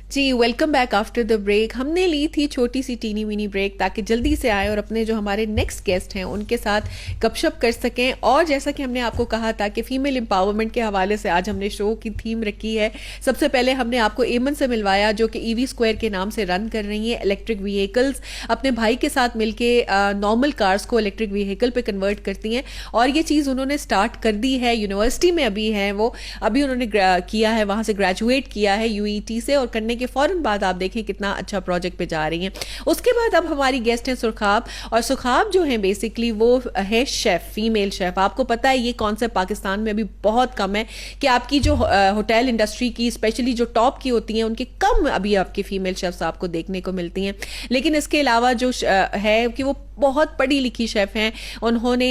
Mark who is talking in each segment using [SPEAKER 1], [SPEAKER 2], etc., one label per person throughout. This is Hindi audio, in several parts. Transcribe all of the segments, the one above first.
[SPEAKER 1] Ji welcome back after the break. हमने ली थी छोटी सी टीनी वीनी ब्रेक ताकि जल्दी से आए और अपने जो हमारे नेक्स्ट गेस्ट हैं उनके साथ गपशप कर सकें। और जैसा कि हमने आपको कहा था कि फीमेल एम्पावरमेंट के हवाले से आज हमने शो की थीम रखी है। सबसे पहले हमने आपको एमन से मिलवाया जो कि ईवी स्क्वायर के नाम से रन कर रही हैं इलेक्ट्रिक व्हीकल्स। अपने भाई के साथ मिलके नॉर्मल कार्स को इलेक्ट्रिक व्हीकल पे कन्वर्ट करती हैं और ये चीज़ उन्होंने स्टार्ट कर दी है। यूनिवर्सिटी में अभी हैं वो, अभी उन्होंने किया है, वहाँ से ग्रेजुएट किया है यूईटी से, और करने के फौरन बाद आप देखें कितना अच्छा प्रोजेक्ट पे जा रही हैं। उसके बाद अब हमारी गेस्ट हैं सुखाब, और सुखाब जो है बेसिकली वो है शेफ, फीमेल शेफ। आपको पता है ये कॉन्सेप्ट पाकिस्तान में अभी बहुत कम है कि आपकी जो होटल इंडस्ट्री की स्पेशली जो टॉप की होती हैं उनके कम अभी आपकी फीमेल शेफ्स आपको देखने को मिलती हैं। लेकिन इसके अलावा जो है कि वो बहुत पढ़ी लिखी शेफ हैं। उन्होंने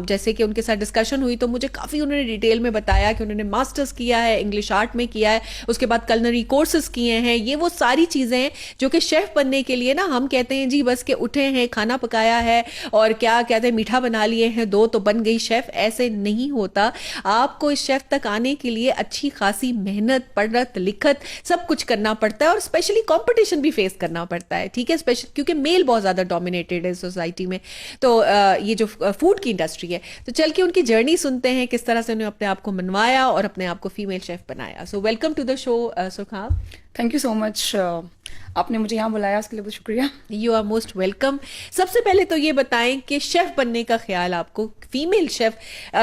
[SPEAKER 1] जैसे कि उनके साथ डिस्कशन हुई तो मुझे काफ़ी उन्होंने डिटेल में बताया कि उन्होंने मास्टर्स किया है, इंग्लिश आर्ट में किया है, उसके बाद कलनरी कोर्सेज किए हैं। ये वो सारी चीज़ें हैं जो कि शेफ़ बनने के लिए ना हम कहते हैं जी बस के उठे हैं, खाना पकाया है और क्या कहते हैं मीठा बना लिए हैं दो तो बन गई शेफ़। ऐसे नहीं होता। आपको इस शेफ़ तक आने के लिए अच्छी खासी मेहनत, पढ़त लिखत सब कुछ करना पड़ता है और स्पेशली कॉम्पिटिशन भी फेस करना पड़ता है। ठीक है, स्पेशल क्योंकि मेल बहुत ज़्यादा डोमिनेटेड है सोसाइटी में। तो ये जो फूड की इंडस्ट्री है, तो चल के उनकी जर्नी सुनते हैं किस तरह से उन्होंने अपने आप को मनवाया और अपने आप को फीमेल शेफ बनाया। So welcome to the show Surkhab.
[SPEAKER 2] Thank you so much, आपने मुझे यहाँ बुलाया उसके लिए बहुत शुक्रिया।
[SPEAKER 1] You are most welcome. सबसे पहले तो ये बताएं कि शेफ बनने का ख्याल आपको, फीमेल शेफ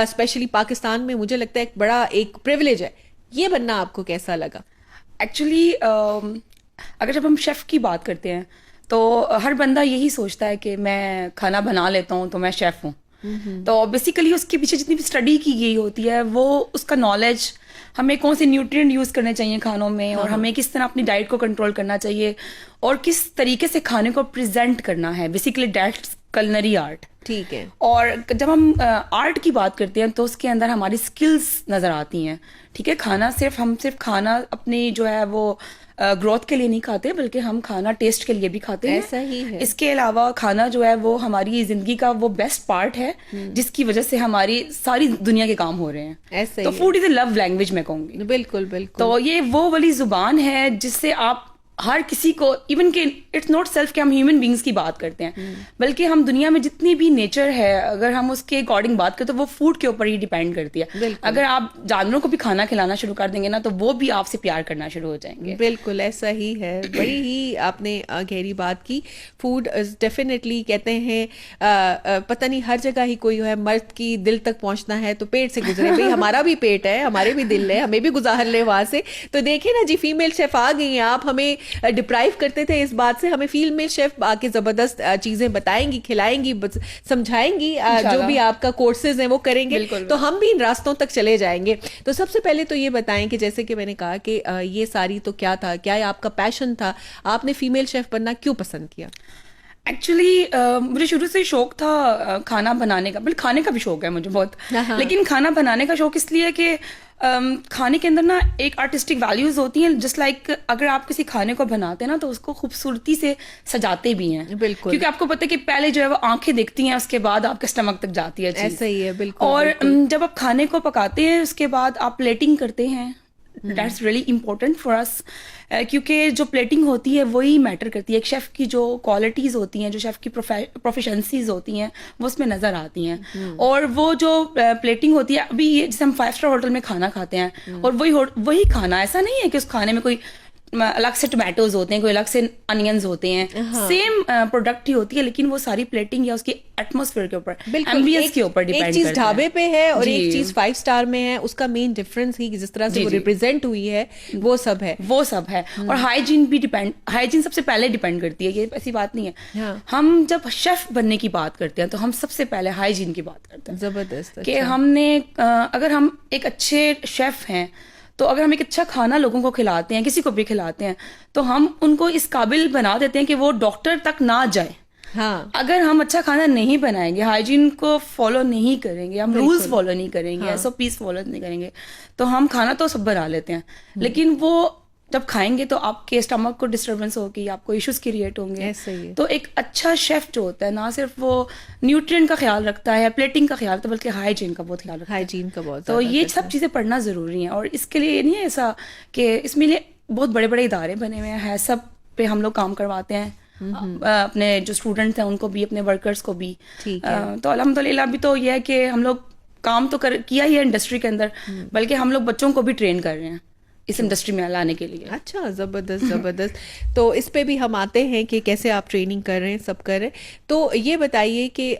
[SPEAKER 1] स्पेशली पाकिस्तान में मुझे लगता है एक बड़ा एक प्रिविलेज है, ये बनना आपको कैसा लगा?
[SPEAKER 2] एक्चुअली अगर जब हम शेफ़ की बात करते हैं तो हर बंदा यही सोचता है कि मैं खाना बना लेता हूँ तो मैं शेफ़ हूँ। तो बेसिकली उसके पीछे जितनी भी स्टडी की गई होती है वो उसका नॉलेज, हमें कौन से न्यूट्रिएंट यूज़ करने चाहिए खानों में और हमें किस तरह अपनी डाइट को कंट्रोल करना चाहिए और किस तरीके से खाने को प्रेजेंट करना है। Basically that's culinary art.
[SPEAKER 1] ठीक है।
[SPEAKER 2] और जब हम आर्ट की बात करते हैं तो उसके अंदर हमारी स्किल्स नज़र आती हैं। ठीक है, खाना हम सिर्फ खाना अपनी जो है वो ग्रोथ के लिए नहीं खाते, बल्कि हम खाना टेस्ट के लिए भी खाते हैं।
[SPEAKER 1] ऐसा ही है।
[SPEAKER 2] इसके अलावा खाना जो है वो हमारी जिंदगी का वो बेस्ट पार्ट है जिसकी वजह से हमारी सारी दुनिया के काम हो रहे हैं।
[SPEAKER 1] ऐसा
[SPEAKER 2] तो
[SPEAKER 1] ही
[SPEAKER 2] food is a love language मैं कहूँगी।
[SPEAKER 1] बिल्कुल बिल्कुल।
[SPEAKER 2] तो ये वो वाली जुबान है जिससे आप हर किसी को, इवन के इट्स नॉट सेल्फ कि हम ह्यूमन बींग्स की बात करते हैं, बल्कि हम दुनिया में जितनी भी नेचर है अगर हम उसके अकॉर्डिंग बात करें तो वो फूड के ऊपर ही डिपेंड करती है। अगर आप जानवरों को भी खाना खिलाना शुरू कर देंगे ना तो वो भी आपसे प्यार करना शुरू हो जाएंगे।
[SPEAKER 1] बिल्कुल ऐसा ही है। बड़ी ही आपने गहरी बात की। फूड डेफिनेटली कहते हैं पता नहीं हर जगह ही कोई है, मर्द की दिल तक पहुंचना है तो पेट से गुजरे। भाई हमारा भी पेट है, हमारे भी दिल है, हमें भी गुजार ले वहां से। तो देखिए ना जी, फीमेल शेफ आ गई हैं। आप हमें डिप्राइव करते थे इस बात से, हमें फीमेल शेफ आके जबरदस्त चीजें बताएंगी, खिलाएंगी, समझाएंगी। जो भी आपका कोर्सेज हैं वो करेंगे तो हम भी इन रास्तों तक चले जाएंगे। तो सबसे पहले तो ये बताएं कि जैसे कि मैंने कहा कि ये सारी तो क्या था, क्या आपका पैशन था, आपने फीमेल शेफ बनना क्यों पसंद किया?
[SPEAKER 2] एक्चुअली मुझे शुरू से शौक था खाना बनाने का, बल्कि खाने का भी शौक है मुझे बहुत। लेकिन खाना बनाने का शौक इसलिए कि खाने के अंदर ना एक आर्टिस्टिक वैल्यूज होती हैं। जस्ट लाइक अगर आप किसी खाने को बनाते हैं ना तो उसको खूबसूरती से सजाते भी हैं।
[SPEAKER 1] बिल्कुल,
[SPEAKER 2] क्योंकि आपको पता है कि पहले जो है वो आंखें दिखती हैं, उसके बाद आपके स्टमक तक जाती है चीज़।
[SPEAKER 1] ऐसा ही है। बिल्कुल।
[SPEAKER 2] और
[SPEAKER 1] बिल्कुल।
[SPEAKER 2] जब आप खाने को पकाते हैं उसके बाद आप प्लेटिंग करते हैं, that's really important for us, क्योंकि जो प्लेटिंग होती है वही मैटर करती है। एक शेफ़ की जो क्वालिटीज़ होती हैं, जो शेफ़ की प्रोफिशेंसीज होती हैं वो उसमें नज़र आती हैं। और वो जो प्लेटिंग होती है, अभी ये जैसे हम 5 स्टार होटल में खाना खाते हैं और वही खाना, ऐसा नहीं है कि उस खाने में कोई अलग से टोमेटोज होते हैं, कोई अलग से अनियंस होते हैं, सेम प्रोडक्ट ही होती है, लेकिन वो सारी प्लेटिंग या उसकी एटमॉस्फेयर के ऊपर, एम्बियंस के ऊपर डिपेंड करता है।
[SPEAKER 1] एक चीज ढाबे पे है और एक चीज 5 स्टार में है, उसका मेन डिफरेंस ही जिस तरह से वो रिप्रेजेंट हुई है वो सब है। और हाइजीन भी हाइजीन सबसे पहले डिपेंड करती है, ये ऐसी बात नहीं है। हम जब शेफ बनने की बात करते हैं तो हम सबसे पहले हाइजीन की बात करते हैं। जबरदस्त।
[SPEAKER 2] कि हमने अगर हम एक अच्छे शेफ हैं तो अगर हम एक अच्छा खाना लोगों को खिलाते हैं, किसी को भी खिलाते हैं, तो हम उनको इस काबिल बना देते हैं कि वो डॉक्टर तक ना जाए।
[SPEAKER 1] हाँ।
[SPEAKER 2] अगर हम अच्छा खाना नहीं बनाएंगे, हाइजीन को फॉलो नहीं करेंगे, हम रूल्स फॉलो नहीं करेंगे, एसओपीज फॉलो नहीं करेंगे, तो हम खाना तो सब बना लेते हैं, लेकिन वो जब खाएंगे तो आपके स्टमक को डिस्टर्बेंस होगी, आपको इश्यूज क्रिएट होंगे। तो एक अच्छा शेफ जो होता है ना सिर्फ वो न्यूट्रिएंट का ख्याल रखता है, प्लेटिंग का ख्याल रखता है, बल्कि हाइजीन का बहुत ख्याल रखता है।
[SPEAKER 1] हाइजीन का बहुत।
[SPEAKER 2] तो ये सब चीज़ें पढ़ना ज़रूरी है। और इसके लिए नहीं है ऐसा कि इसमें लिए बहुत बड़े बड़े इदारे बने हुए हैं, सब पे हम लोग काम करवाते हैं, अपने जो स्टूडेंट्स हैं उनको भी, अपने वर्कर्स को भी।
[SPEAKER 1] ठीक है।
[SPEAKER 2] तो अल्हम्दुलिल्लाह अभी तो ये है कि हम लोग काम तो किया ही है इंडस्ट्री के अंदर, बल्कि हम लोग बच्चों को भी ट्रेन कर रहे हैं इस इंडस्ट्री में लाने के लिए।
[SPEAKER 1] अच्छा, जबरदस्त जबरदस्त। तो इस पे भी हम आते हैं कि कैसे आप ट्रेनिंग कर रहे हैं, सब कर रहे हैं। तो ये बताइए कि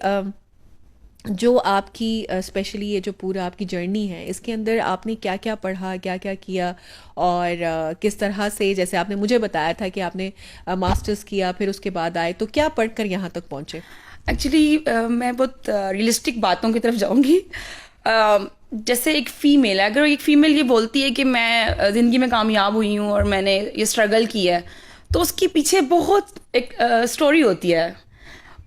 [SPEAKER 1] जो आपकी स्पेशली ये जो पूरा आपकी जर्नी है, इसके अंदर आपने क्या क्या पढ़ा, क्या क्या किया, और किस तरह से, जैसे आपने मुझे बताया था कि आपने मास्टर्स किया, फिर उसके बाद आए, तो क्या पढ़कर यहाँ तक पहुँचे?
[SPEAKER 2] एक्चुअली मैं बहुत रियलिस्टिक बातों की तरफ जाऊंगी। जैसे एक फीमेल है, अगर एक फीमेल ये बोलती है कि मैं ज़िंदगी में कामयाब हुई हूँ और मैंने ये स्ट्रगल की है, तो उसके पीछे बहुत एक स्टोरी होती है।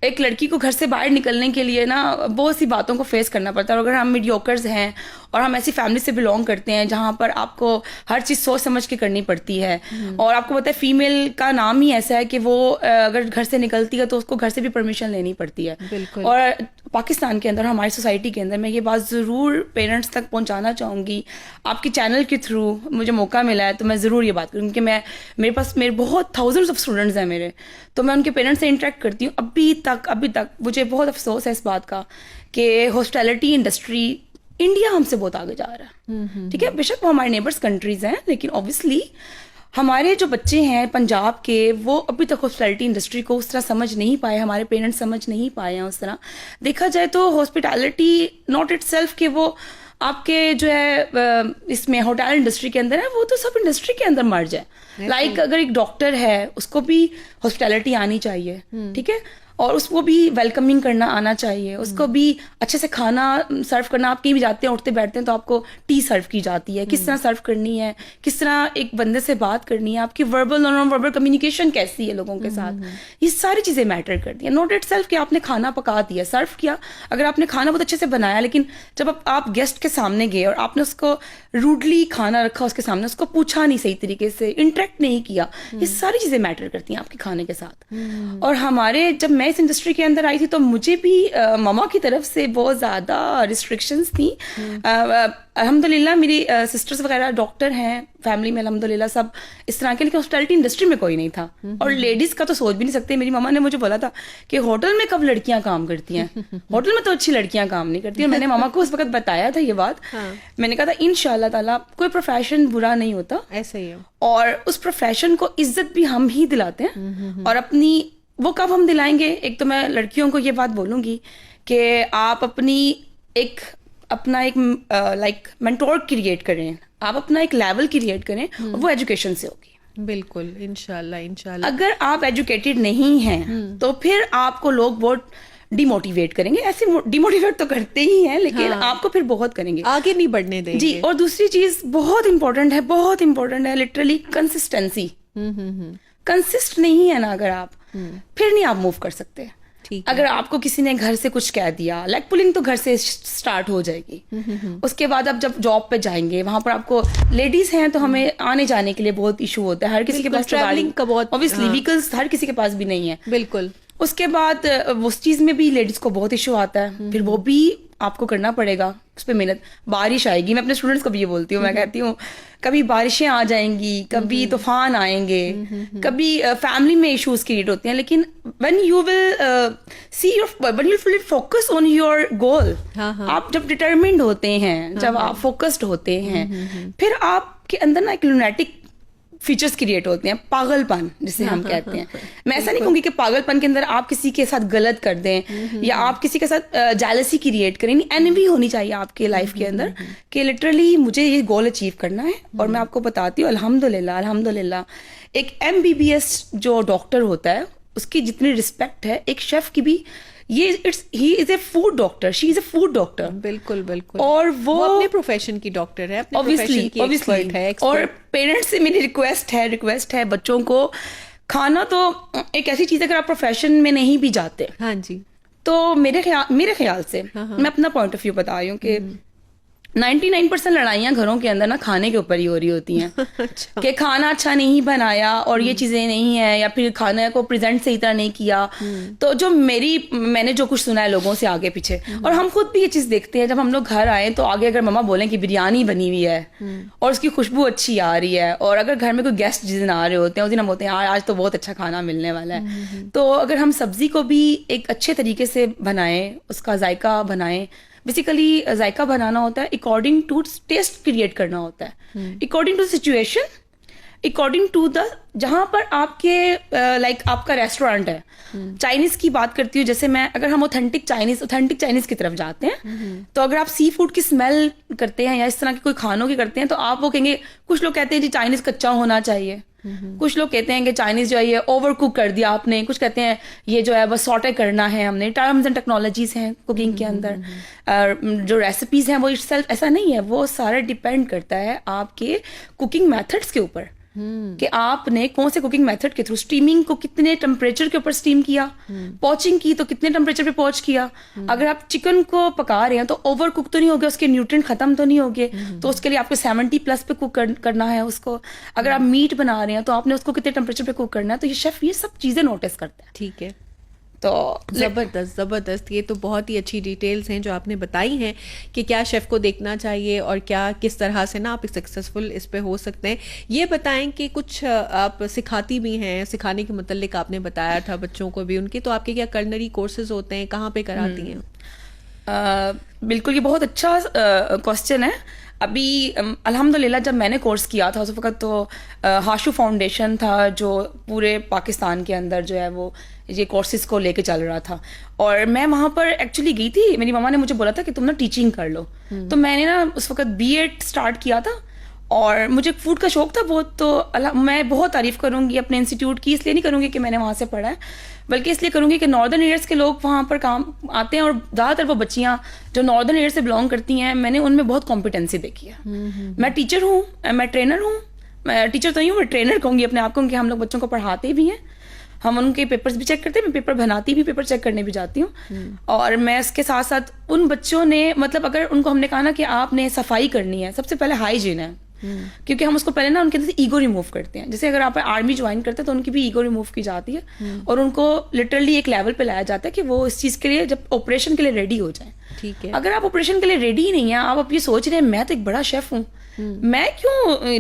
[SPEAKER 2] एक लड़की को घर से बाहर निकलने के लिए ना बहुत सी बातों को फेस करना पड़ता है। और अगर हम मीडियोकर्स हैं और हम ऐसी फैमिली से बिलोंग करते हैं जहाँ पर आपको हर चीज़ सोच समझ के करनी पड़ती है, और आपको पता है फीमेल का नाम ही ऐसा है कि वो अगर घर से निकलती है तो उसको घर से भी परमिशन लेनी पड़ती है।
[SPEAKER 1] बिल्कुल।
[SPEAKER 2] और पाकिस्तान के अंदर, हमारी सोसाइटी के अंदर, मैं ये बात ज़रूर पेरेंट्स तक पहुंचाना चाहूँगी। आपकी चैनल के थ्रू मुझे मौका मिला है तो मैं ज़रूर ये बात करूँगी कि मेरे पास बहुत थाउजेंड्स ऑफ स्टूडेंट्स हैं मेरे, तो मैं उनके पेरेंट्स से इंटरेक्ट करती हूँ। अभी तक मुझे बहुत अफसोस है इस बात का कि हॉस्पिटैलिटी इंडस्ट्री इंडिया हमसे बहुत आगे जा रहा है। ठीक है, बेशक वो हमारे नेबर्स कंट्रीज हैं, लेकिन ऑब्वियसली हमारे जो बच्चे हैं पंजाब के, वो अभी तक हॉस्पिटैलिटी इंडस्ट्री को उस तरह समझ नहीं पाए, हमारे पेरेंट्स समझ नहीं पाए हैं उस तरह। देखा जाए तो हॉस्पिटैलिटी नॉट इटसेल्फ कि वो आपके जो है इसमें होटल इंडस्ट्री के अंदर है, वो तो सब इंडस्ट्री के अंदर मर्ज है। लाइक अगर एक डॉक्टर है उसको भी हॉस्पिटैलिटी आनी चाहिए, ठीक है, और उसको भी वेलकमिंग करना आना चाहिए, उसको भी अच्छे से खाना सर्व करना। आप कहीं भी जाते हैं, उठते बैठते हैं तो आपको टी सर्व की जाती है, किस तरह सर्व करनी है, किस तरह एक बंदे से बात करनी है, आपकी वर्बल और नॉन वर्बल कम्युनिकेशन कैसी है लोगों के साथ, ये सारी चीज़ें मैटर करती हैं। नॉट इटसेल्फ कि आपने खाना पका दिया, सर्व किया, अगर आपने खाना बहुत अच्छे से बनाया, लेकिन जब आप गेस्ट के सामने गए और आपने उसको रूडली खाना रखा उसके सामने, उसको पूछा नहीं सही तरीके से, इंटरेक्ट नहीं किया, ये सारी चीज़ें मैटर करती हैं आपके खाने के साथ। और हमारे, जब मैं इस इंडस्ट्री के अंदर आई थी तो मुझे भी मामा की तरफ से बहुत ज़्यादा रिस्ट्रिक्शंस थी। अल्हम्दुलिल्लाह मेरी सिस्टर्स वगैरह डॉक्टर हैं फैमिली में, अल्हम्दुलिल्लाह सब इस तरह के, लेकिन हॉस्पिटैलिटी इंडस्ट्री में कोई नहीं था। और लेडीज़ का तो सोच भी नहीं सकते। मेरी मामा ने मुझे बोला था कि होटल में कब लड़कियां काम करती हैं, होटल में तो अच्छी लड़कियां काम नहीं करती हैं। मैंने मामा को उस वक्त बताया था ये बात। मैंने कहा था इंशाल्लाह ताला कोई प्रोफेशन बुरा नहीं होता,
[SPEAKER 1] ऐसा ही है, और
[SPEAKER 2] उस प्रोफेशन को इज्जत भी हम ही दिलाते हैं। और अपनी, वो कब हम दिलाएंगे, एक तो मैं लड़कियों को ये बात बोलूँगी कि आप अपना एक लाइक मेंटोर क्रिएट करें, आप अपना एक लेवल क्रिएट करें, और वो एजुकेशन से होगी।
[SPEAKER 1] बिल्कुल, इंशाल्लाह इंशाल्लाह।
[SPEAKER 2] अगर आप एजुकेटेड नहीं हैं तो फिर आपको लोग बहुत डिमोटिवेट करेंगे। ऐसे डिमोटिवेट तो करते ही हैं, लेकिन आपको फिर बहुत करेंगे,
[SPEAKER 1] आगे नहीं बढ़ने देंगे।
[SPEAKER 2] जी। और दूसरी चीज बहुत इंपॉर्टेंट है लिटरली कंसिस्टेंसी। कंसिस्ट नहीं है ना अगर आप, फिर नहीं आप मूव कर सकते। अगर आपको किसी ने घर से कुछ कह दिया, लेग पुलिंग तो घर से स्टार्ट हो जाएगी। उसके बाद आप जब जॉब पे जाएंगे, वहां पर आपको, लेडीज हैं तो हमें आने जाने के लिए बहुत इशू होता है, हर किसी के पास
[SPEAKER 1] ट्रैवलिंग का बहुत,
[SPEAKER 2] ऑब्वियसली व्हीकल्स हर किसी के पास भी नहीं है।
[SPEAKER 1] बिल्कुल।
[SPEAKER 2] उसके बाद उस चीज में भी लेडीज को बहुत इशू आता है, फिर वो भी आपको करना पड़ेगा, उस पर मेहनत। बारिश आएगी, मैं अपने स्टूडेंट्स को भी ये बोलती हूँ, मैं कहती हूँ कभी बारिशें आ जाएंगी, कभी तूफान आएंगे, कभी फैमिली में इश्यूज क्रिएट होते हैं, लेकिन when you will focus on your goal, आप जब डिटरमिन्ड होते हैं, जब आप फोकस्ड होते हैं, फिर आपके अंदर ना एक लुनेटिक फीचर्स क्रिएट होते हैं, पागलपन जिसे हम कहते हैं। मैं ऐसा नहीं कहूंगी कि पागलपन के अंदर आप किसी के साथ गलत कर दें या आप किसी के साथ जेलसी क्रिएट करें। एनवी होनी चाहिए आपके लाइफ के अंदर कि लिटरली मुझे ये गोल अचीव करना है। और मैं आपको बताती हूँ अल्हम्दुलिल्लाह एक MBBS जो डॉक्टर होता है उसकी जितनी रिस्पेक्ट है, एक शेफ की भी, he is a food doctor, she is a food doctor.
[SPEAKER 1] बिल्कुल बिल्कुल।
[SPEAKER 2] और वो
[SPEAKER 1] अपने प्रोफेशन की डॉक्टर है, अपने प्रोफेशन की एक्सपर्ट है।
[SPEAKER 2] और पेरेंट्स से मेरी रिक्वेस्ट है बच्चों को, खाना तो एक ऐसी चीज है, अगर आप प्रोफेशन में नहीं भी जाते,
[SPEAKER 1] हाँ जी,
[SPEAKER 2] तो मेरे ख्याल से मैं अपना पॉइंट ऑफ व्यू बता रही हूँ कि 99% लड़ाइयाँ घरों के अंदर ना खाने के ऊपर ही हो रही होती हैं।
[SPEAKER 1] अच्छा।
[SPEAKER 2] कि खाना अच्छा नहीं बनाया और ये चीज़ें नहीं है, या फिर खाने को प्रेजेंट सही तरह नहीं किया। तो जो मैंने जो कुछ सुना है लोगों से आगे पीछे, और हम खुद भी ये चीज़ देखते हैं, जब हम लोग घर आए तो आगे अगर मम्मा बोलें कि बिरयानी बनी हुई है और उसकी खुशबू अच्छी आ रही है, और अगर घर में कोई गेस्ट जिस दिन आ रहे होते हैं उस दिन हम बोलते हैं यार आज तो बहुत अच्छा खाना मिलने वाला है। तो अगर हम सब्जी को भी एक अच्छे तरीके से बनाएं, उसका जायका बनाएं, बेसिकली जायका बनाना होता है अकॉर्डिंग टू टेस्ट क्रिएट करना होता है, according to situation, according to the जहाँ पर आपके लाइक आपका रेस्टोरेंट है। चाइनीज की बात करती हूँ, जैसे मैं अगर हम ऑथेंटिक चाइनीज की तरफ जाते हैं, तो अगर आप सी फूड की स्मेल करते हैं या इस तरह के कोई खानों की करते हैं, तो आप वो कहेंगे, कुछ लोग कहते हैं जी चाइनीज कच्चा होना चाहिए, कुछ लोग कहते हैं कि चाइनीज जो है ये ओवर कुक कर दिया आपने, कुछ कहते हैं ये जो है बस सॉटे करना है हमने। टर्म्स एंड टेक्नोलॉजीज हैं कुकिंग के अंदर, जो रेसिपीज हैं वो इटसेल्फ ऐसा नहीं है, वो सारा डिपेंड करता है आपके कुकिंग मेथड्स के ऊपर कि आपने कौन से कुकिंग मेथड के थ्रू, स्टीमिंग को कितने टेम्परेचर के ऊपर स्टीम किया, पॉचिंग की तो कितने टेम्परेचर पे पॉच किया। अगर आप चिकन को पका रहे हैं तो ओवर कुक तो नहीं हो गया, उसके न्यूट्रिएंट खत्म तो नहीं हो गए, तो उसके लिए आपको 70+ पे कुक करना है उसको। अगर आप मीट बना रहे हैं तो आपने उसको कितने टेम्परेचर पे कुक करना है। तो ये शेफ ये सब चीजें नोटिस करता है।
[SPEAKER 1] ठीक है,
[SPEAKER 2] तो
[SPEAKER 1] ज़बरदस्त। ये तो बहुत ही अच्छी डिटेल्स हैं जो आपने बताई हैं कि क्या शेफ़ को देखना चाहिए और क्या किस तरह से ना आप सक्सेसफुल इस पे हो सकते हैं। ये बताएं कि कुछ आप सिखाती भी हैं, सिखाने के मुतल्लिक आपने बताया था बच्चों को भी उनकी, तो आपके क्या कर्नरी कोर्सेज होते हैं, कहाँ पे कराती हैं?
[SPEAKER 2] बिल्कुल, ये बहुत अच्छा क्वेश्चन है। अभी अल्हम्दुलिल्लाह जब मैंने कोर्स किया था उस वक्त तो हाशु फाउंडेशन था जो पूरे पाकिस्तान के अंदर जो है वो ये कोर्सेज को लेके चल रहा था, और मैं वहाँ पर एक्चुअली गई थी। मेरी मम्मा ने मुझे बोला था कि तुम ना टीचिंग कर लो, तो मैंने ना उस वक्त बीएड स्टार्ट किया था, और मुझे फूड का शौक था बहुत। तो मैं बहुत तारीफ करूँगी अपने इंस्टीट्यूट की, इसलिए नहीं करूँगी कि मैंने वहाँ से पढ़ा है, बल्कि इसलिए करूँगी कि नॉर्दर्न एरियाज के लोग वहाँ पर काम आते हैं, और ज़्यादातर वो बच्चियाँ जो नॉर्दर्न एरिया से बिलोंग करती हैं, मैंने उनमें बहुत कॉम्पिटेंसी देखी है। मैं टीचर हूँ, मैं ट्रेनर हूँ, मैं टीचर तो नहीं हूँ, मैं ट्रेनर कहूँगी अपने आप को, कि हम लोग बच्चों को पढ़ाते भी हैं, हम उनके पेपर्स भी चेक करते हैं, मैं पेपर बनाती भी, पेपर चेक करने भी जाती हूँ। और मैं इसके साथ साथ उन बच्चों ने, मतलब अगर उनको हमने कहा ना कि आपने सफाई करनी है, सबसे पहले हाइजीन है, क्योंकि हम उसको पहले ना उनके अंदर से ईगो रिमूव करते हैं। जैसे अगर आप आर्मी ज्वाइन करते हैं तो उनकी भी ईगो रिमूव की जाती है, और उनको लिटरली एक लेवल पे लाया जाता है कि वो इस चीज़ के लिए जब ऑपरेशन के लिए रेडी हो जाए।
[SPEAKER 1] ठीक है।
[SPEAKER 2] अगर आप ऑपरेशन के लिए रेडी ही नहीं है, आप अब ये सोच रहे हैं मैं तो एक बड़ा शेफ हूँ, मैं क्यों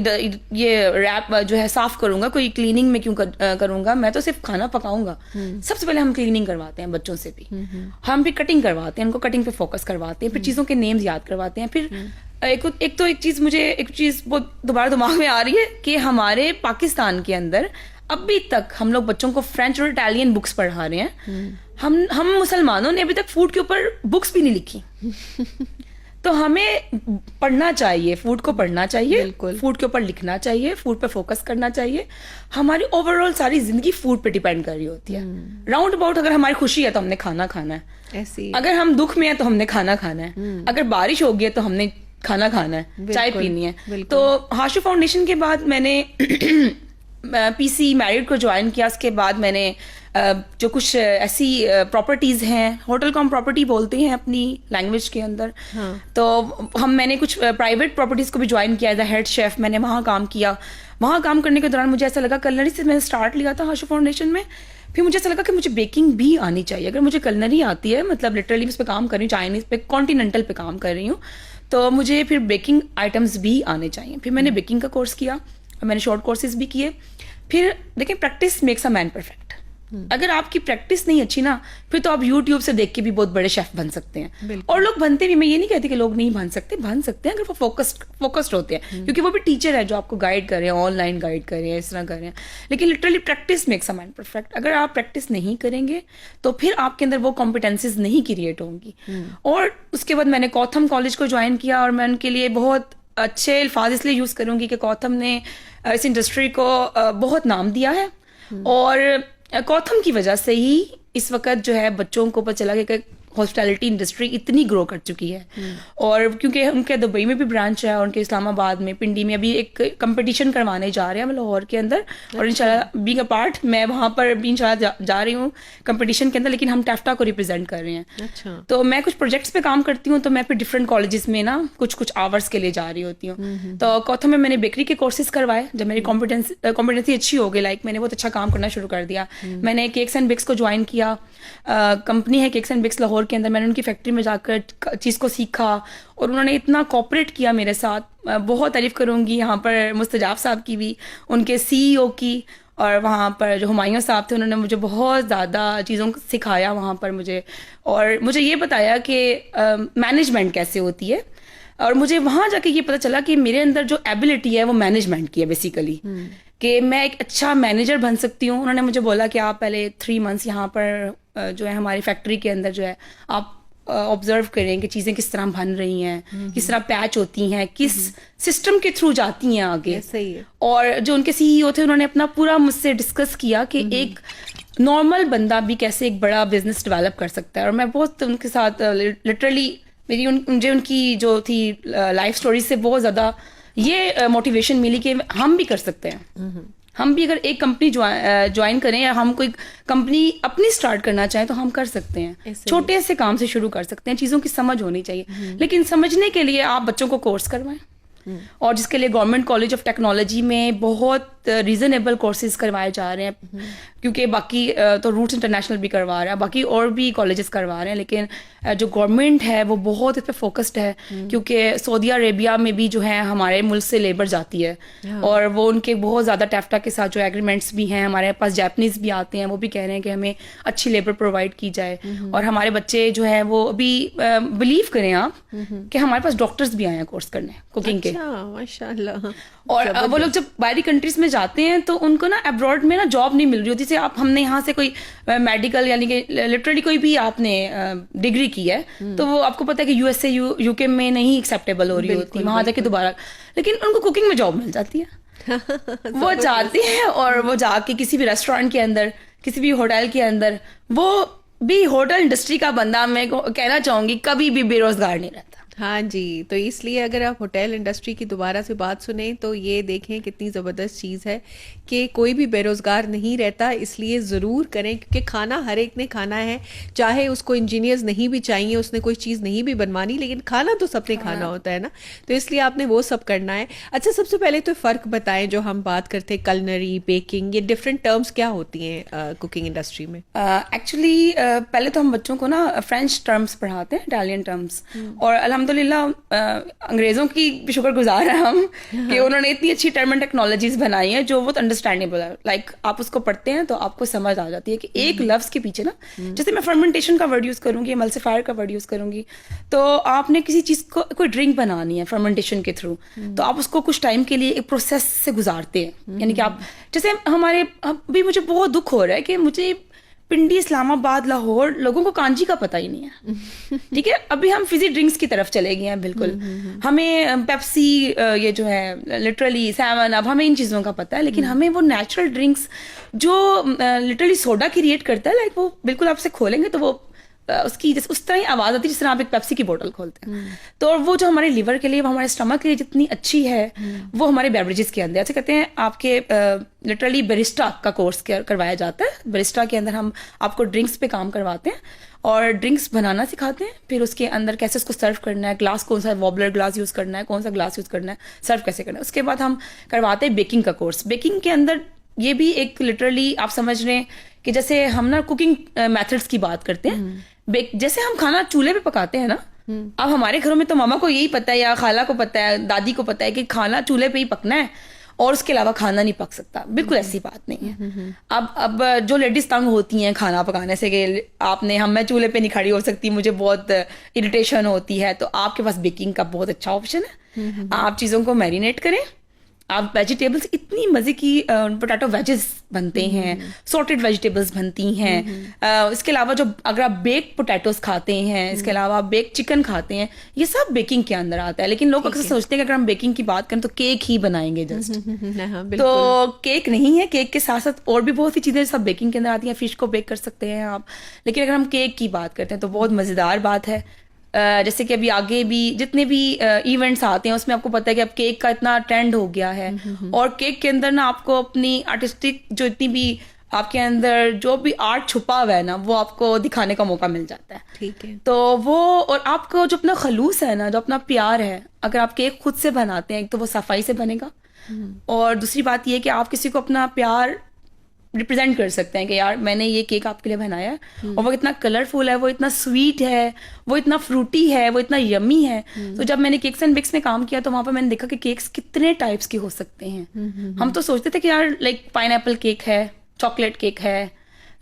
[SPEAKER 2] ये रैप जो है साफ करूंगा, कोई क्लीनिंग में क्यों करूंगा, मैं तो सिर्फ खाना पकाऊंगा। सबसे पहले हम क्लीनिंग करवाते हैं बच्चों से भी, हम भी कटिंग करवाते हैं, उनको कटिंग पे फोकस करवाते हैं, फिर चीज़ों के नेम्स याद करवाते हैं। फिर एक चीज़ बहुत दोबारा दिमाग में आ रही है कि हमारे पाकिस्तान के अंदर अभी तक हम लोग बच्चों को फ्रेंच और इटालियन बुक्स पढ़ा रहे हैं। हम मुसलमानों ने अभी तक फूड के ऊपर बुक्स भी नहीं लिखी। तो हमें पढ़ना चाहिए, फूड को पढ़ना चाहिए, फूड के ऊपर लिखना चाहिए, फूड पे फोकस करना चाहिए। हमारी ओवरऑल सारी जिंदगी फूड पे डिपेंड कर रही होती है। राउंड अबाउट अगर हमारी खुशी है तो हमने खाना खाना है, ऐसी अगर हम दुख में है तो हमने खाना खाना है, अगर बारिश होगी है तो हमने खाना खाना है, चाय पीनी है। तो हाशु फाउंडेशन के बाद मैंने पीसी मैरिड को ज्वाइन किया। उसके बाद मैंने जो कुछ ऐसी प्रॉपर्टीज हैं, होटल कॉम प्रॉपर्टी बोलते हैं अपनी लैंग्वेज के अंदर, तो मैंने कुछ प्राइवेट प्रॉपर्टीज को भी ज्वाइन किया एज अ हेड शेफ। मैंने वहाँ काम किया। वहाँ काम करने के दौरान मुझे ऐसा लगा, कलनरी से मैंने स्टार्ट लिया था हाशु फाउंडेशन में, फिर मुझे ऐसा लगा कि मुझे बेकिंग भी आनी चाहिए। अगर मुझे कलनरी आती है, मतलब लिटरली उस पर काम कर रही हूँ, चाइनीज पे कॉन्टिनेंटल पे काम कर रही हूँ, तो मुझे फिर बेकिंग आइटम्स भी आने चाहिए। फिर मैंने बेकिंग का कोर्स किया, मैंने शॉर्ट कोर्सेज भी किए। फिर देखिए, practice makes a man perfect. अगर आपकी प्रैक्टिस नहीं अच्छी ना, फिर तो आप यूट्यूब से देख के भी बहुत बड़े शेफ बन सकते हैं, और लोग बनते भी। मैं ये नहीं कहती कि लोग नहीं बन सकते हैं अगर वो फोकस्ड होते हैं, क्योंकि वो भी टीचर है जो आपको गाइड कर रहे हैं, ऑनलाइन गाइड कर रहे हैं, इस तरह कर रहे हैं। लेकिन literally practice makes a man perfect. अगर आप प्रैक्टिस नहीं करेंगे तो फिर आपके अंदर वो कॉम्पिटेंसीज नहीं क्रिएट होंगी। और उसके बाद मैंने कौथम कॉलेज को ज्वाइन किया, और मैं उनके लिए बहुत अच्छे अल्फाज इसलिए यूज करूंगी कि कौथम ने इस इंडस्ट्री को बहुत नाम दिया है, और कौथम की वजह से ही इस वक्त जो है बच्चों को पता चला कि हॉस्पिटैलिटी इंडस्ट्री इतनी ग्रो कर चुकी है। और क्योंकि उनके दुबई में भी ब्रांच है, उनके इस्लामाबाद में, पिंडी में अभी एक कंपटीशन करवाने जा रहे हैं लाहौर के अंदर। और इंशाल्लाह बीइंग अ पार्ट मैं वहाँ पर भी इंशाल्लाह जा रही हूँ कंपटीशन के अंदर, लेकिन हम टैफ्टा को रिप्रेजेंट कर रहे हैं।
[SPEAKER 1] अच्छा।
[SPEAKER 2] तो मैं कुछ प्रोजेक्ट्स पे काम करती हूँ, तो मैं फिर डिफरेंट कॉलेजेस में ना कुछ आवर्स के लिए जा रही होती हूँ। तो कौथम में मैंने बेकरी के कोर्सेज करवाए। जब मेरी कॉम्पिटेंसी अच्छी हो गई, लाइक मैंने बहुत अच्छा काम करना शुरू कर दिया। मैंने केक्स एंड बिक्स को ज्वाइन किया। कंपनी है केक्स एंड बिक्स लाहौर के अंदर। मैंने उनकी फैक्ट्री में जाकर चीज़ को सीखा और उन्होंने इतना कोऑपरेट किया मेरे साथ। बहुत तारीफ करूँगी यहाँ पर मुस्तजाब साहब की भी, उनके CEO की, और वहाँ पर जो हुमायूं साहब थे उन्होंने मुझे बहुत ज़्यादा चीज़ों को सिखाया वहाँ पर मुझे, और मुझे ये बताया कि मैनेजमेंट कैसे होती है। और मुझे वहाँ जाके ये पता चला कि मेरे अंदर जो एबिलिटी है वो मैनेजमेंट की है बेसिकली, कि मैं एक अच्छा मैनेजर बन सकती हूँ। उन्होंने मुझे बोला कि आप पहले 3 मंथ्स यहाँ पर जो है हमारी फैक्ट्री के अंदर जो है आप ऑब्जर्व करें कि चीज़ें किस तरह बन रही हैं, किस तरह पैच होती हैं, किस सिस्टम के थ्रू जाती हैं आगे।
[SPEAKER 1] सही है।
[SPEAKER 2] और जो उनके CEO थे उन्होंने अपना पूरा मुझसे डिस्कस किया कि एक नॉर्मल बंदा भी कैसे एक बड़ा बिजनेस डेवलप कर सकता है। और मैं बहुत उनके साथ लिटरली मुझे उनकी जो थी लाइफ स्टोरी से बहुत ज़्यादा ये मोटिवेशन मिली कि हम भी कर सकते हैं। हम भी अगर एक कंपनी ज्वाइन करें या हम कोई कंपनी अपनी स्टार्ट करना चाहें तो हम कर सकते हैं। छोटे से काम से शुरू कर सकते हैं। चीज़ों की समझ होनी चाहिए, लेकिन समझने के लिए आप बच्चों को कोर्स करवाएं। और जिसके लिए गवर्नमेंट कॉलेज ऑफ टेक्नोलॉजी में बहुत रीजनेबल कोर्सेज करवाए जा रहे हैं, क्योंकि बाकी तो रूट्स इंटरनेशनल भी करवा रहा है, बाकी और भी कॉलेजेस करवा रहे हैं, लेकिन जो गवर्नमेंट है वो बहुत इस पर फोकस्ड है। क्योंकि सऊदी अरेबिया में भी जो है हमारे मुल्क से लेबर जाती है, और वो उनके बहुत ज़्यादा टैफ्टा के साथ जो एग्रीमेंट्स भी हैं। हमारे पास जैपनीज़ भी आते हैं, वो भी कह रहे हैं कि हमें अच्छी लेबर प्रोवाइड की जाए। और हमारे बच्चे जो है वो अभी बिलीव करें आप कि हमारे पास डॉक्टर्स भी आए हैं कोर्स करने कुकिंग के।
[SPEAKER 1] माशाल्लाह।
[SPEAKER 2] और वो लोग जब बाहरी कंट्रीज में जाते हैं तो उनको ना अब्रॉड में ना जॉब नहीं मिल रही होती। जैसे आप हमने यहाँ से कोई मेडिकल यानी कि लिटरली कोई भी आपने डिग्री की है तो वो आपको पता है कि USA UK में नहीं एक्सेप्टेबल हो रही होती, वहां जाके दोबारा, लेकिन उनको कुकिंग में जॉब मिल जाती है। वो जाते हैं और वो जाके किसी भी रेस्टोरेंट के अंदर, किसी भी होटल के अंदर, वो भी होटल इंडस्ट्री का बंदा मैं कहना चाहूंगी कभी भी बेरोजगार नहीं रहता।
[SPEAKER 1] हाँ जी, तो इसलिए अगर आप होटल इंडस्ट्री की दोबारा से बात सुने तो ये देखें कितनी ज़बरदस्त चीज़ है कि कोई भी बेरोज़गार नहीं रहता। इसलिए ज़रूर करें, क्योंकि खाना हर एक ने खाना है, चाहे उसको इंजीनियर्स नहीं भी चाहिए, उसने कोई चीज़ नहीं भी बनवानी, लेकिन खाना तो सबने खाना होता है ना। तो इसलिए आपने वो सब करना है। अच्छा, सबसे पहले तो फ़र्क बताएं, जो हम बात करते हैं कलनरी, बेकिंग, ये डिफरेंट टर्म्स क्या होती हैं कुकिंग इंडस्ट्री में?
[SPEAKER 2] एक्चुअली पहले तो हम बच्चों को ना फ्रेंच टर्म्स पढ़ाते हैं, इटालियन टर्म्स, और अल्हम्दुलिल्लाह अंग्रेज़ों की भी शुक्रगुजार हैं हम कि उन्होंने इतनी अच्छी टर्म एंड टेक्नोलॉजीज बनाई है जो बहुत अंडरस्टैंडेबल है। लाइक आप उसको पढ़ते हैं तो आपको समझ आ जाती है कि एक लफ्ज़ के पीछे ना, जैसे मैं फर्मेंटेशन का वर्ड यूज़ करूंगी, एमल्सिफायर का वर्ड यूज़ करूंगी, तो आपने किसी चीज़ को कोई ड्रिंक बनानी है फर्मेंटेशन के थ्रू, तो आप उसको कुछ टाइम के लिए एक प्रोसेस से गुजारते हैं। यानी कि आप जैसे हमारे अभी मुझे बहुत दुख हो रहा है कि मुझे पिंडी, इस्लामाबाद, लाहौर लोगों को कांजी का पता ही नहीं है। ठीक है, अभी हम फिजी ड्रिंक्स की तरफ चले गए हैं बिल्कुल। हमें पेप्सी, ये जो है लिटरली 7 अब हमें इन चीज़ों का पता है, लेकिन हमें वो नेचुरल ड्रिंक्स जो लिटरली सोडा क्रिएट करता है, लाइक वो बिल्कुल आपसे खोलेंगे तो वो उसकी जैसे उस तरह ही आवाज़ आती है जिस तरह आप एक पेप्सी की बोतल खोलते हैं। तो वो जो हमारे लिवर के लिए, वो हमारे स्टमक के लिए जितनी अच्छी है, वो हमारे बेवरेजेस के अंदर, ऐसे कहते हैं आपके लिटरली बैरिस्टा का कोर्स करवाया जाता है। बैरिस्टा के अंदर हम आपको ड्रिंक्स पे काम करवाते हैं और ड्रिंक्स बनाना सिखाते हैं, फिर उसके अंदर कैसे उसको सर्व करना है, ग्लास कौन सा वॉबलर ग्लास यूज़ करना है, कौन सा ग्लास यूज़ करना है, सर्व कैसे करना है। उसके बाद हम करवाते हैं बेकिंग का कोर्स। बेकिंग के अंदर ये भी एक लिटरली आप समझ रहे हैं कि जैसे हम ना कुकिंग मेथड्स की बात करते हैं, जैसे हम खाना चूल्हे पे पकाते हैं ना, अब हमारे घरों में तो मामा को यही पता है या खाला को पता है, दादी को पता है कि खाना चूल्हे पे ही पकना है और उसके अलावा खाना नहीं पक सकता। बिल्कुल ऐसी बात नहीं है। अब जो लेडीज तंग होती हैं खाना पकाने से कि मैं चूल्हे पे नहीं खड़ी हो सकती, मुझे बहुत इरिटेशन होती है, तो आपके पास बेकिंग का बहुत अच्छा ऑप्शन है। आप चीज़ों को मैरिनेट करें, आप वेजिटेबल्स, इतनी मजे की पोटैटो वेजेस बनते हैं, सॉर्टेड वेजिटेबल्स बनती हैं। इसके अलावा जो अगर आप बेक पोटैटोस खाते हैं, इसके अलावा आप बेक चिकन खाते हैं, ये सब बेकिंग के अंदर आता है। लेकिन लोग अक्सर सोचते हैं कि अगर हम बेकिंग की बात करें तो केक ही बनाएंगे जस्ट, तो केक नहीं है। केक के साथ साथ और भी बहुत सी चीजें सब बेकिंग के अंदर आती हैं। फिश को बेक कर सकते हैं आप। लेकिन अगर हम केक की बात करते हैं तो बहुत मजेदार बात है। जैसे कि अभी आगे भी जितने भी इवेंट्स आते हैं उसमें आपको पता है कि अब केक का इतना ट्रेंड हो गया है, और केक के अंदर ना आपको अपनी आर्टिस्टिक जो इतनी भी आपके अंदर जो भी आर्ट छुपा हुआ है ना, वो आपको दिखाने का मौका मिल जाता है।
[SPEAKER 1] ठीक है।
[SPEAKER 2] तो वो, और आपको जो अपना खलूस है ना, जो अपना प्यार है, अगर आप केक खुद से बनाते हैं, एक तो वो सफाई से बनेगा, और दूसरी बात ये कि आप किसी को अपना प्यार रिप्रेजेंट कर सकते हैं कि यार मैंने ये केक आपके लिए बनाया है, और वो इतना कलरफुल है, वो इतना स्वीट है, वो इतना फ्रूटी है, वो इतना यमी है। तो जब मैंने केक्स एंड बेक्स में काम किया तो वहां पर मैंने देखा कि केक्स कितने टाइप्स के हो सकते हैं। हम तो सोचते थे कि यार लाइक पाइनएप्पल केक है, चॉकलेट केक है,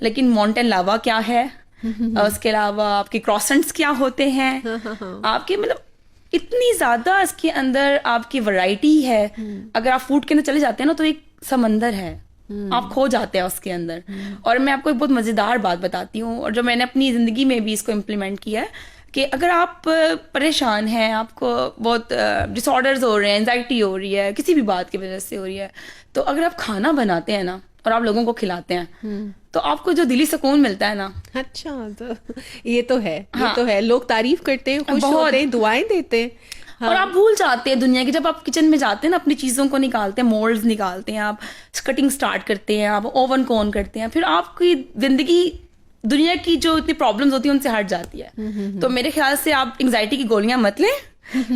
[SPEAKER 2] लेकिन माउंटेन लावा क्या है, उसके अलावा आपके क्रॉसेंट्स क्या होते हैं, आपके मतलब इतनी ज्यादा इसके अंदर आपकी वैरायटी है। अगर आप फूड के अंदर चले जाते हैं ना तो एक समंदर है, आप खो जाते हैं उसके अंदर। और मैं आपको एक बहुत मजेदार बात बताती हूँ, और जो मैंने अपनी जिंदगी में भी इसको इम्प्लीमेंट किया है, कि अगर आप परेशान हैं, आपको बहुत डिसऑर्डर्स हो रहे हैं, एंजाइटी हो रही है, किसी भी बात की वजह से हो रही है, तो अगर आप खाना बनाते हैं ना और आप लोगों को खिलाते हैं, तो आपको जो दिली सुकून मिलता है ना।
[SPEAKER 1] अच्छा, तो ये तो है। हाँ, ये तो है। लोग तारीफ करते हैं, खुश होते हैं, दुआएं देते हैं। हाँ।
[SPEAKER 2] और आप भूल जाते हैं दुनिया की। जब आप किचन में जाते हैं ना, अपनी चीजों को निकालते हैं, मोल्ड्स निकालते हैं, आप कटिंग स्टार्ट करते हैं, आप ओवन को ऑन करते हैं, फिर आपकी जिंदगी दुनिया की जो इतनी प्रॉब्लम्स होती है उनसे हट जाती है। तो मेरे ख्याल से आप एंग्जाइटी की गोलियां मत लें,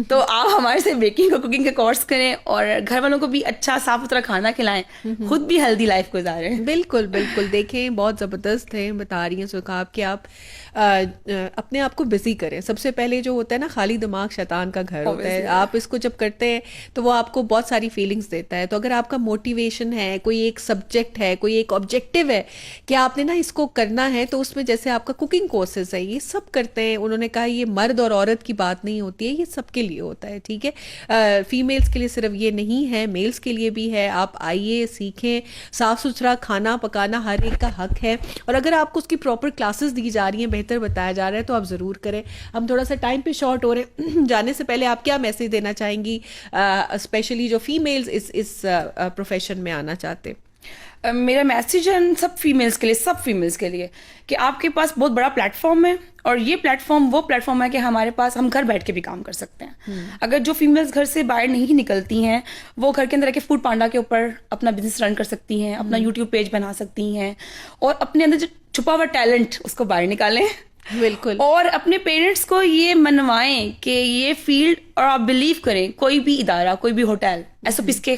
[SPEAKER 2] तो आप हमारे से बेकिंग और कुकिंग का कोर्स करें, और घर वालों को भी अच्छा साफ सुथरा खाना खिलाएं, खुद भी हेल्दी लाइफ गुजारें।
[SPEAKER 1] बिल्कुल बिल्कुल। देखें, बहुत ज़बरदस्त है, बता रही हैं सुखाब कि आप अपने आप को बिजी करें। सबसे पहले जो होता है ना, खाली दिमाग शैतान का घर होता है। आप इसको जब करते हैं तो वो आपको बहुत सारी फीलिंग्स देता है। तो अगर आपका मोटिवेशन है, कोई एक सब्जेक्ट है, कोई एक ऑब्जेक्टिव है कि आपने ना इसको करना है, तो उसमें जैसे आपका कुकिंग कोर्सेज है, ये सब करते हैं। उन्होंने कहा ये मर्द और औरत की बात नहीं होती है, ये सबके लिए होता है। ठीक है, फीमेल्स के लिए सिर्फ ये नहीं है, मेल्स के लिए भी है। आप आइए, सीखें। साफ सुथरा खाना पकाना हर एक का हक है, और अगर आपको उसकी प्रॉपर क्लासेस दी जा रही हैं, बेहतर बताया जा रहा है, तो आप जरूर करें। हम थोड़ा सा टाइम पे शॉर्ट हो रहे हैं, जाने से पहले आप क्या मैसेज देना चाहेंगी, स्पेशली जो फीमेल्स इस प्रोफेशन में आना चाहते हैं?
[SPEAKER 2] मेरा मैसेज है सब फीमेल्स के लिए, सब फीमेल्स के लिए, कि आपके पास बहुत बड़ा प्लेटफॉर्म है, और ये प्लेटफॉर्म वो प्लेटफॉर्म है कि हमारे पास हम घर बैठ के भी काम कर सकते हैं। अगर जो फीमेल्स घर से बाहर नहीं निकलती हैं, वो घर के अंदर के फूड पांडा के ऊपर अपना बिजनेस रन कर सकती हैं, अपना यूट्यूब पेज बना सकती हैं, और अपने अंदर जो छुपा हुआ टैलेंट उसको बाहर निकालें।
[SPEAKER 1] बिल्कुल।
[SPEAKER 2] और अपने पेरेंट्स को ये मनवाएं कि ये फील्ड, और आप बिलीव करें, कोई भी इदारा, कोई भी होटल SOPs के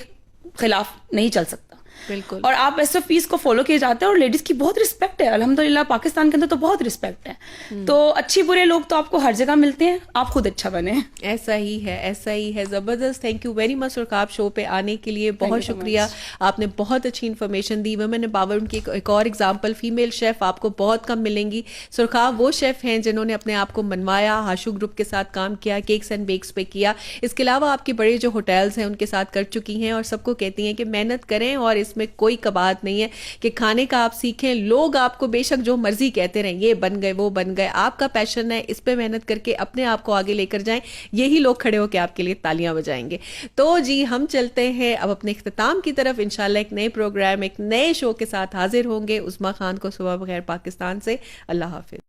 [SPEAKER 2] खिलाफ नहीं चल सकता।
[SPEAKER 1] बिल्कुल।
[SPEAKER 2] और आप SOPs को फॉलो किए जाते हैं, और लेडीज की बहुत रिस्पेक्ट है अल्हम्दुलिल्लाह। पाकिस्तान के अंदर तो बहुत रिस्पेक्ट है। तो अच्छे बुरे लोग तो आपको हर जगह मिलते हैं, आप खुद अच्छा बने।
[SPEAKER 1] ऐसा ही है, ऐसा ही है। जबरदस्त। Thank you very much Surkhab show पे आने के लिए, बहुत शुक्रिया। आपने बहुत अच्छी इन्फॉर्मेशन दी। वुमेन एम्पावरमेंट की एक और एग्जाम्पल, फीमेल शेफ आपको बहुत कम मिलेंगी। सुरखाब वो शेफ हैं जिन्होंने अपने आप को मनवाया, हाशु ग्रुप के साथ काम किया, केक्स एंड बेक्स पे किया। इसके अलावा आपके बड़े जो होटल्स हैं उनके साथ कर चुकी हैं, और सबको कहती हैं कि मेहनत करें, और इसमें कोई कबात नहीं है कि खाने का आप सीखें। लोग आपको बेशक जो मर्जी कहते रहें, ये बन गए, वो बन गए, आपका पैशन है, इस पे मेहनत करके अपने आप को आगे लेकर जाएं। यही लोग खड़े होकर आपके लिए तालियां बजाएंगे। तो जी, हम चलते हैं अब अपने इख्तिताम की तरफ। इंशाल्लाह एक नए प्रोग्राम, एक नए शो के साथ हाजिर होंगे। उस्मा खान को सुबह बखैर पाकिस्तान से। अल्लाह हाफिज।